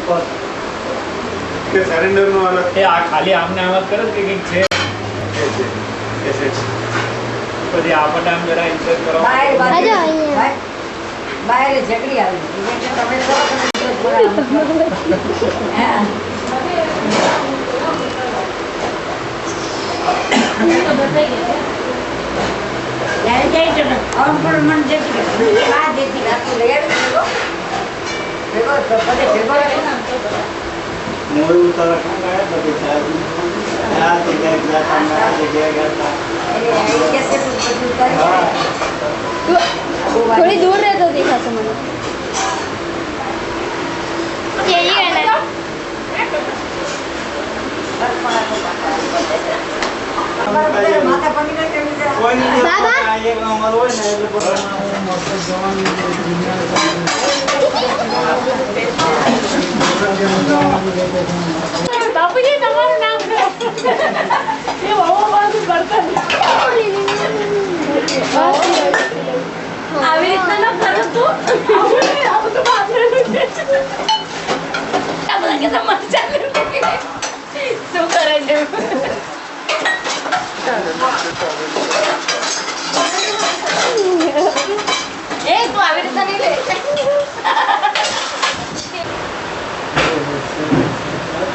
કે સરેન્ડર નો અલગ એ આ ખાલી આમને આમ જ કરે કે કંઈક છે એસેટ્સ પછી આપણે આમ જરા ઇન્સર્ટ કરો બહાર ઝઘડી આવી તમે थोड़ी दूर रहे तो देखा था मैंने बापू जी तुम्हारा नाम ये बर्तन આવી રીતના ન કરો તું આવું તો બાપરે આ બધા કે સમજ ચાલે શું કરે છે એ તું આવી રીતના નહીં લે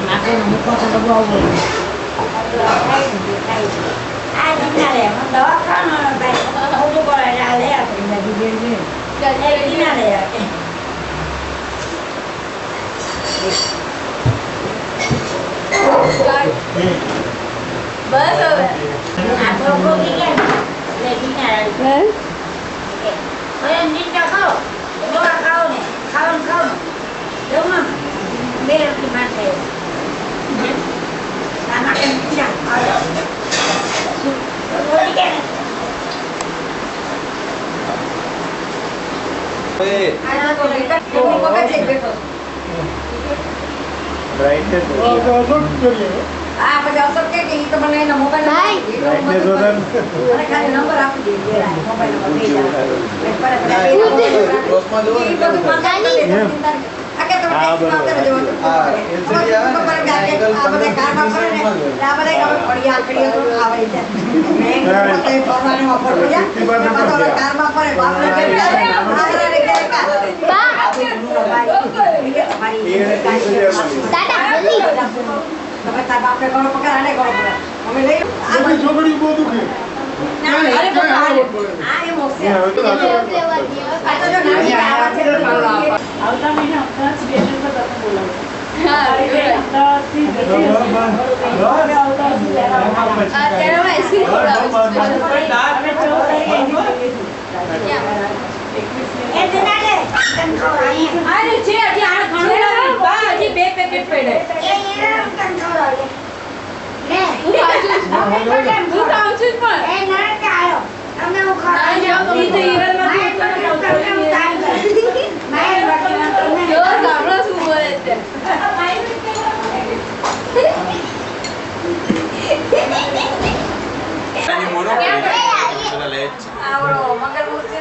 નાખે મૂકો તો દબાવો આ નિકાલે મન દવાખાનો ભાઈ ઓજો કરે લે આપણી બધી બેન છે એ નિકાલે બસ હવે આ તો કોકી કે લે નિકાલે ઓય નીચે ખાઓ દવા ખાઓ ને ખાઓ જમવા બે રોટલી માથે આના કે નીચે આવો રોટી કે આના તો વિકટ કોકે છે બેઠો બ્રાઇટનેસ આ પછી અસર કે ઈ તો મને એનો મોબાઈલ બ્રાઇટનેસ વધન મને ખાલી નંબર આપી દે મોબાઈલ નંબર દે ક્રોસમાં જોવો ને ઈ બધું મંગાવી દે આ કે તમે માત્ર જોવો હા એલસીડી આવે ને આ બધા કારમાં પડે ને આ બધા પડી આકડીઓ તો ખાવાઈ જાય મેં પોતે ફોનમાં વાપર પડ્યા બધા કારમાં પડે બાપરે કે તમે તાર બાપને ઘણો પગાર આને ઘણો પગાર અમે લઈ આ છોકરી બહુ દુખે અરે આ એ મોસે આ તો જો નાની આવા છે આવતા મહિને અમદાવાદ સ્ટેશન પર તમે બોલાવો બે પેકેટ પડે હું ખાઉં છું પણ શું બોલે છે આવડો મગર મૂર્તિ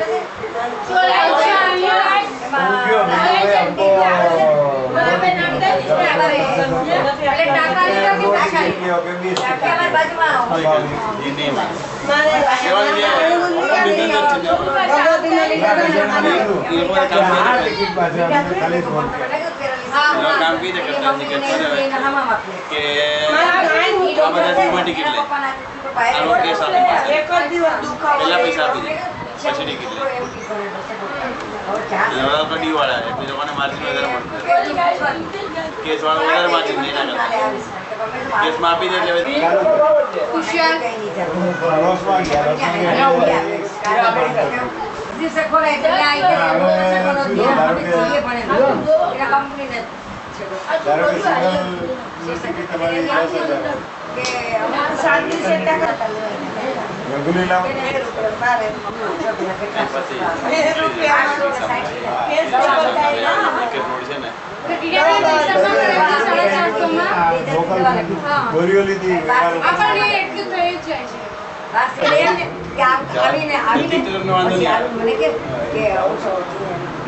કેસ વાળો વધારે માર્જિન નહીં ના કેસ માં આપી દે એટલે દિવસે ખોલે એટલે આઈ કે કોનો ધ્યાન આપણે જોઈએ પણ એના કંપનીને કે અમાર શાંતિ છે ત્યાં કરતા રઘુલી લાવ બોરીઓલી થી આપણને એટલું થઈ જાય છે આવીને મને કે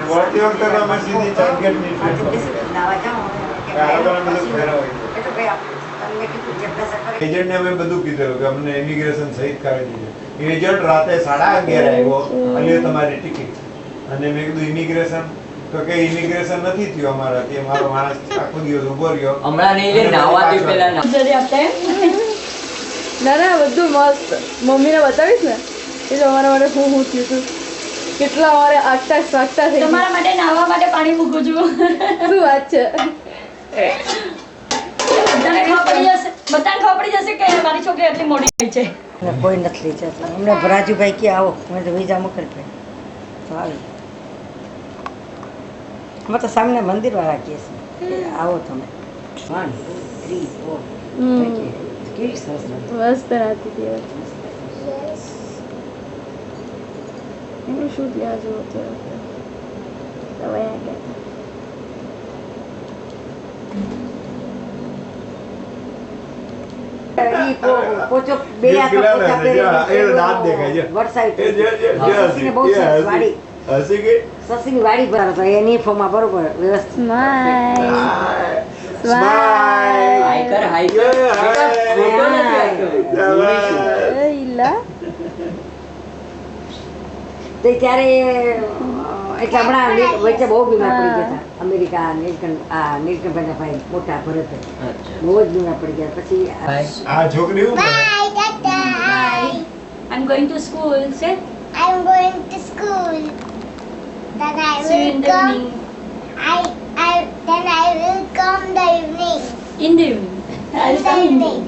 વળતી વખતે અમે સીધી ચાર્કેટ ની નાવા જાઉં આ લોકોને બધું ફેરવાય છે. એ તો કઈ આપણે તમને કીધું જે પૈસા કરે એજન્ટને અમે બધું કીધેલું કે અમને ઇમિગ્રેશન સહિત કરાવી દીધું. એજન્ટ રાતે 11:30 આવ્યો અને તમારી ટિકિટ અને મેં કીધું ઇમિગ્રેશન તો કે ઇમિગ્રેશન નથી થયું અમારાથી. અમારો માણસ આખો દિવસ ઉભો રહ્યો. હમણાં નહીં લે નાવાથી પહેલા જરી આપતા એમ? ના ના બધું મસ્ત. મમ્મીને બતાવીશ ને એટલે અમારા માટે હું થયું હતું. કેટલા અમારે આગતા સ્વાગતા થઈ ગયું. તમારા માટે નાહવા માટે પાણી મૂકું છું. શું વાત છે? બધાને ખબર પડી જશે કે મારી છોકરી આટલી મોટી થઈ છે. અને કોઈ નથી લઈ જતા. અમને ભરાજુભાઈ કે આવો મેં તો વિઝા મોકલી ભાઈ તો આવી અમે તો સામે મંદિરવાળા કહે છે કે આવો તમે 1 2 3 4 કેવી સરસ નથી. મસ્ત રાતી હતી. એનું શું ત્યાં જવું તો વયા ગયા. ઈ પોચો બે હાથમાં પોચા પહેરીને દાંત દેખાય છે. વરસાઈ એ જે સસીને બહુ સરસ વાડી હસી કે સસીની વાડી પર હતો એની ફોર્મમાં બરોબર વ્યવસ્થિત સ્માઈલ હાઈકર હાઈકર ફોટો નથી આપ્યો. ઈલા તે ત્યારે એટલે હમણાં વચ્ચે બહુ બીમાર પડી ગયા હતા અમેરિકા નીલકંઠભાઈના ભાઈ મોટા ભરત બહુ જ બીમાર પડી ગયા પછી આ છોકરી હું કરે? I'm going to school. Say, I'm going to school. Then I see you in will the come. evening. Then I will come the evening. In the evening. I'll In the come in the evening.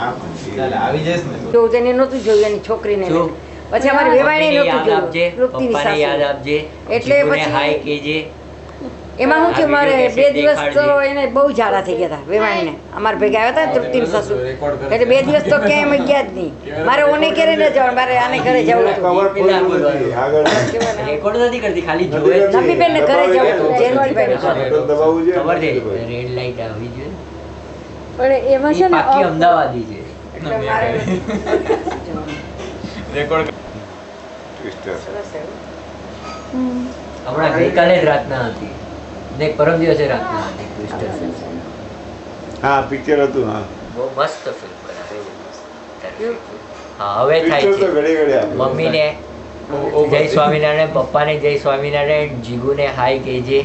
આ પણ ચાલ આવી જઈશ ને જોવું તેને નહોતું જોયું એની છોકરીને જો. પછી અમારી વેવાણી મમ્મીને નહોતું યાદ આપજે, જોયું તૃપ્તિની પપ્પાને યાદ સાસુ આપજે, એટલે જીગુને પછી- હાય કહેજે. એમાં શું થયું આ મારે video 2 દિવસ તો દેખાડજે. એને બહુ ઝાડા થઈ ગયા હતા વેવાણીને અમારે ભેગા આવ્યા હતા ને તૃપ્તિની સાસુ એટલે 2 દિવસ તો ક્યાંય અમે ગયા જ નહીં મારે ઓને ઘરે ન જવાનું મારે આને ઘરે જવું હતું કવર પેલા પૂરું નથી. આગળ રેકોર્ડ નથી કરતી, ખાલી જોવે જ છે. નબીબેનને ઘરે જવું હતું જયંતિભાઈને ઘરે. બટન દબાવવું છે. ખબર છે રેડ લાઈટ આવી જોઈએ. પણ એમાં છે ઈ ને પાકી અમદાવાદી છે. એટલે મારે રેકોર્ડ Twister. સરસ આવ્યું. હમણાં ગઈકાલે જ રાતના હતી ને પરમ દિવસે રાતના હતી Twister film. હા પિક્ચર હતું. હા બહુ મસ્ત ફિલ્મ બનાવી. હા હવે થાય પિક્ચર તો છે. ઘડી ઘડી આપે. મમ્મીને જય સ્વામિનારાયણ, પપ્પાને જય સ્વામિનારાયણ, જીગુને હાય કહેજે,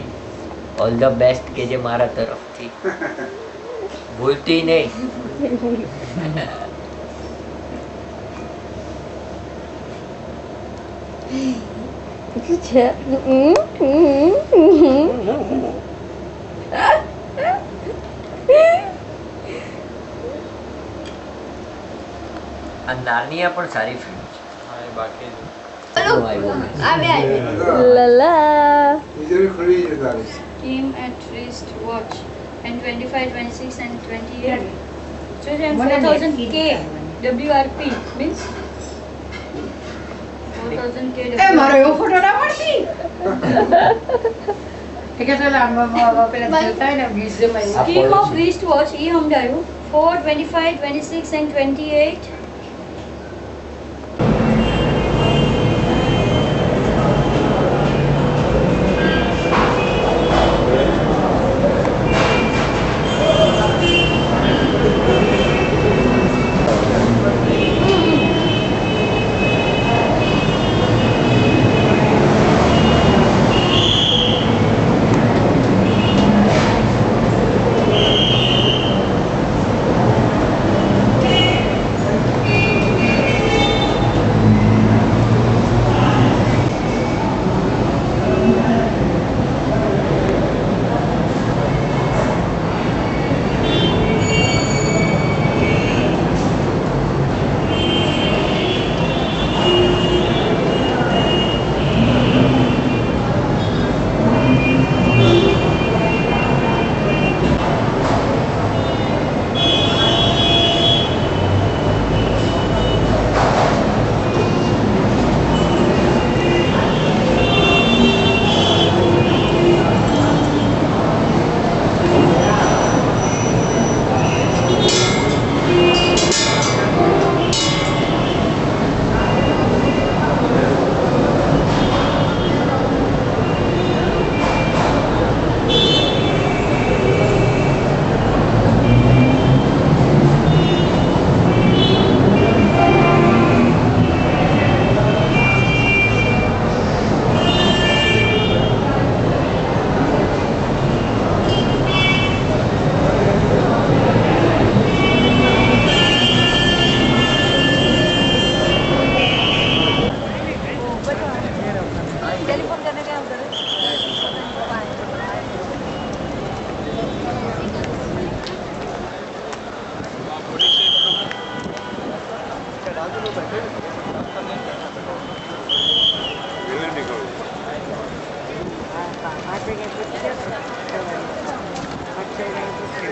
ઓલ ધ બેસ્ટ કહેજે મારા તરફથી, ભૂલતી નહીં. શું છે? આ નાર્નિયા પણ સારી ફિલ્મ છે. બાકી લલા વીજળી ખુલી છે તારી. Came at wristwatch and 25, 26 and 28. So then મને 4000 નહીં. K WRP means 4000 K એ મારો એવો ફોટો ના પાડતી કે પેલા પેલા જોતા હોય ને મ્યુઝિયમ Scheme of wristwatch એ સમજાયું 4, 25, 26 and 28.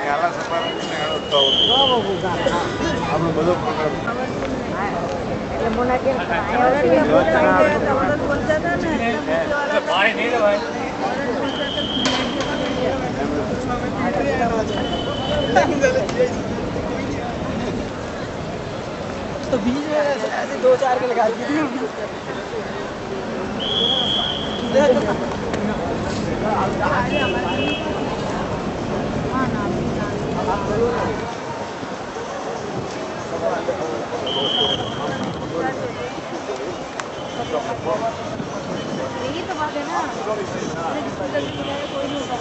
આલા સફારીને આડો આપણે બધો પ્રોગ્રામ એટલે મોના કેમ પાણી નહીં લેવાય तो बीच में ऐसे 2-4 के लगा दिए यही तो बात है ना कोई नहीं होता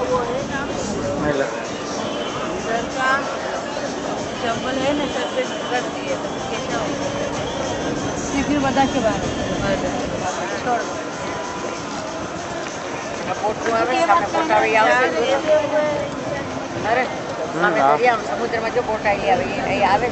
वो है ना चंबल है ना सर पे करती है कैसा होगा फिर बता के बाद छोड़ અરે સામે દરિયા સમુદ્રમાં જો બોટ આવી આવે એ આવે